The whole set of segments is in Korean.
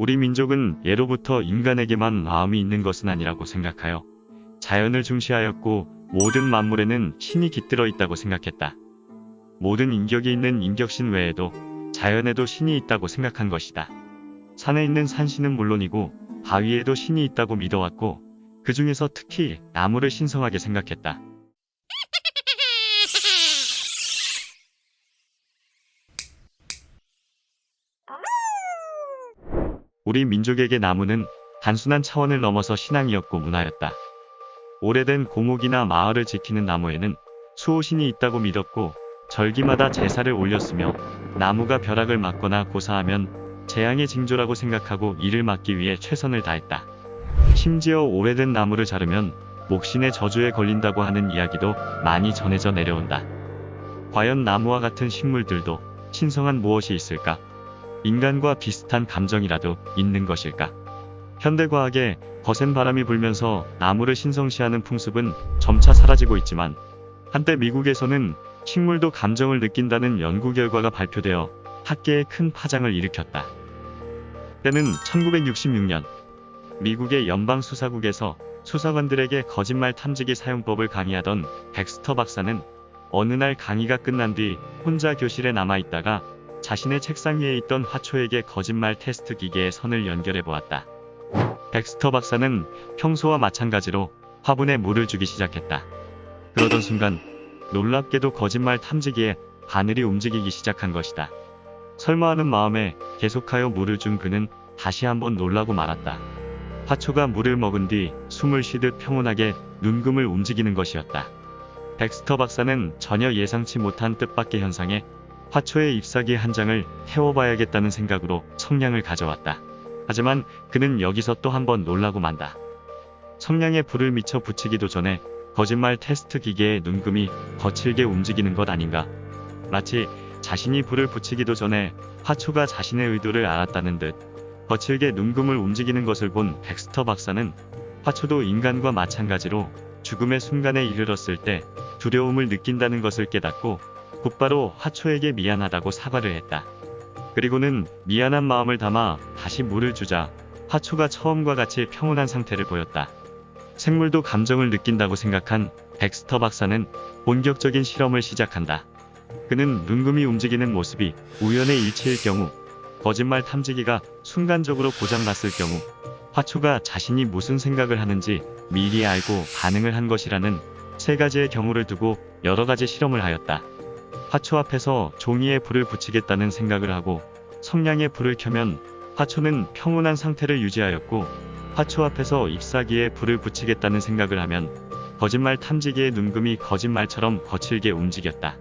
우리 민족은 예로부터 인간에게만 마음이 있는 것은 아니라고 생각하여 자연을 중시하였고 모든 만물에는 신이 깃들어 있다고 생각했다. 모든 인격이 있는 인격신 외에도 자연에도 신이 있다고 생각한 것이다. 산에 있는 산신은 물론이고 바위에도 신이 있다고 믿어왔고 그 중에서 특히 나무를 신성하게 생각했다. 우리 민족에게 나무는 단순한 차원을 넘어서 신앙이었고 문화였다. 오래된 고목이나 마을을 지키는 나무에는 수호신이 있다고 믿었고 절기마다 제사를 올렸으며 나무가 벼락을 맞거나 고사하면 재앙의 징조라고 생각하고 이를 막기 위해 최선을 다했다. 심지어 오래된 나무를 자르면 목신의 저주에 걸린다고 하는 이야기도 많이 전해져 내려온다. 과연 나무와 같은 식물들도 신성한 무엇이 있을까? 인간과 비슷한 감정이라도 있는 것일까? 현대과학에 거센 바람이 불면서 나무를 신성시하는 풍습은 점차 사라지고 있지만 한때 미국에서는 식물도 감정을 느낀다는 연구 결과가 발표되어 학계에 큰 파장을 일으켰다. 때는 1966년 미국의 연방수사국에서 수사관들에게 거짓말 탐지기 사용법을 강의하던 덱스터 박사는 어느 날 강의가 끝난 뒤 혼자 교실에 남아있다가 자신의 책상 위에 있던 화초에게 거짓말 테스트 기계에 선을 연결해 보았다. 덱스터 박사는 평소와 마찬가지로 화분에 물을 주기 시작했다. 그러던 순간 놀랍게도 거짓말 탐지기에 바늘이 움직이기 시작한 것이다. 설마 하는 마음에 계속하여 물을 준 그는 다시 한번 놀라고 말았다. 화초가 물을 먹은 뒤 숨을 쉬듯 평온하게 눈금을 움직이는 것이었다. 덱스터 박사는 전혀 예상치 못한 뜻밖의 현상에 화초의 잎사귀 한 장을 태워봐야겠다는 생각으로 성냥을 가져왔다. 하지만 그는 여기서 또 한 번 놀라고 만다. 성냥에 불을 미쳐 붙이기도 전에 거짓말 테스트 기계의 눈금이 거칠게 움직이는 것 아닌가. 마치 자신이 불을 붙이기도 전에 화초가 자신의 의도를 알았다는 듯 거칠게 눈금을 움직이는 것을 본 덱스터 박사는 화초도 인간과 마찬가지로 죽음의 순간에 이르렀을 때 두려움을 느낀다는 것을 깨닫고 곧바로 화초에게 미안하다고 사과를 했다. 그리고는 미안한 마음을 담아 다시 물을 주자 화초가 처음과 같이 평온한 상태를 보였다. 생물도 감정을 느낀다고 생각한 덱스터 박사는 본격적인 실험을 시작한다. 그는 눈금이 움직이는 모습이 우연의 일치일 경우, 거짓말 탐지기가 순간적으로 고장났을 경우, 화초가 자신이 무슨 생각을 하는지 미리 알고 반응을 한 것이라는 세 가지의 경우를 두고 여러 가지 실험을 하였다. 화초 앞에서 종이에 불을 붙이겠다는 생각을 하고 성냥에 불을 켜면 화초는 평온한 상태를 유지하였고 화초 앞에서 잎사귀에 불을 붙이겠다는 생각을 하면 거짓말 탐지기의 눈금이 거짓말처럼 거칠게 움직였다.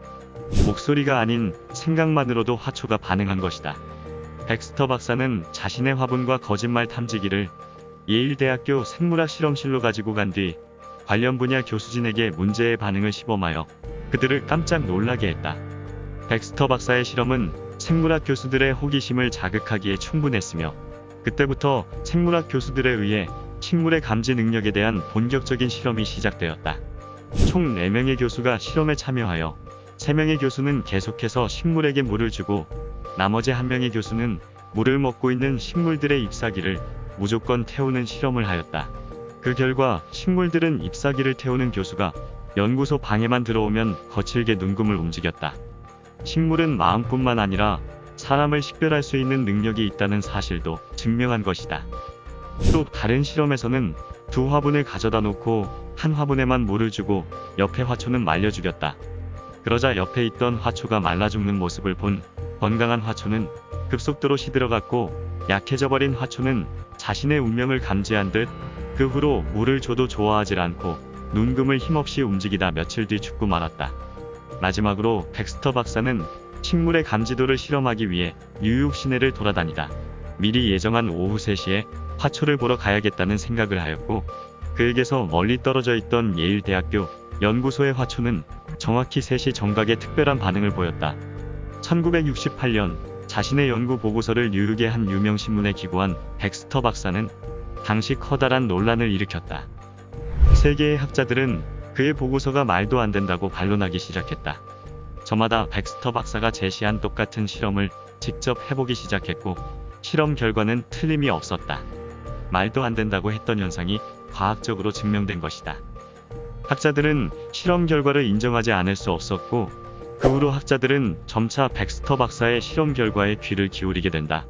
목소리가 아닌 생각만으로도 화초가 반응한 것이다. 덱스터 박사는 자신의 화분과 거짓말 탐지기를 예일대학교 생물학 실험실로 가지고 간 뒤 관련 분야 교수진에게 문제의 반응을 시범하여 그들을 깜짝 놀라게 했다. 덱스터 박사의 실험은 생물학 교수들의 호기심을 자극하기에 충분했으며 그때부터 생물학 교수들에 의해 식물의 감지 능력에 대한 본격적인 실험이 시작되었다. 총 4명의 교수가 실험에 참여하여 3명의 교수는 계속해서 식물에게 물을 주고 나머지 1명의 교수는 물을 먹고 있는 식물들의 잎사귀를 무조건 태우는 실험을 하였다. 그 결과 식물들은 잎사귀를 태우는 교수가 연구소 방에만 들어오면 거칠게 눈금을 움직였다. 식물은 마음뿐만 아니라 사람을 식별할 수 있는 능력이 있다는 사실도 증명한 것이다. 또 다른 실험에서는 두 화분을 가져다 놓고 한 화분에만 물을 주고 옆에 화초는 말려 죽였다. 그러자 옆에 있던 화초가 말라 죽는 모습을 본 건강한 화초는 급속도로 시들어갔고 약해져버린 화초는 자신의 운명을 감지한 듯 그 후로 물을 줘도 좋아하질 않고 눈금을 힘없이 움직이다 며칠 뒤 죽고 말았다. 마지막으로 덱스터 박사는 식물의 감지도를 실험하기 위해 뉴욕 시내를 돌아다니다 미리 예정한 오후 3시에 화초를 보러 가야겠다는 생각을 하였고 그에게서 멀리 떨어져 있던 예일대학교 연구소의 화초는 정확히 3시 정각에 특별한 반응을 보였다. 1968년 자신의 연구 보고서를 뉴욕의 한 유명 신문에 기고한 덱스터 박사는 당시 커다란 논란을 일으켰다. 세계의 학자들은 그의 보고서가 말도 안 된다고 반론하기 시작했다. 저마다 덱스터 박사가 제시한 똑같은 실험을 직접 해보기 시작했고 실험 결과는 틀림이 없었다. 말도 안 된다고 했던 현상이 과학적으로 증명된 것이다. 학자들은 실험 결과를 인정하지 않을 수 없었고, 그 후로 학자들은 점차 백스터 박사의 실험 결과에 귀를 기울이게 된다.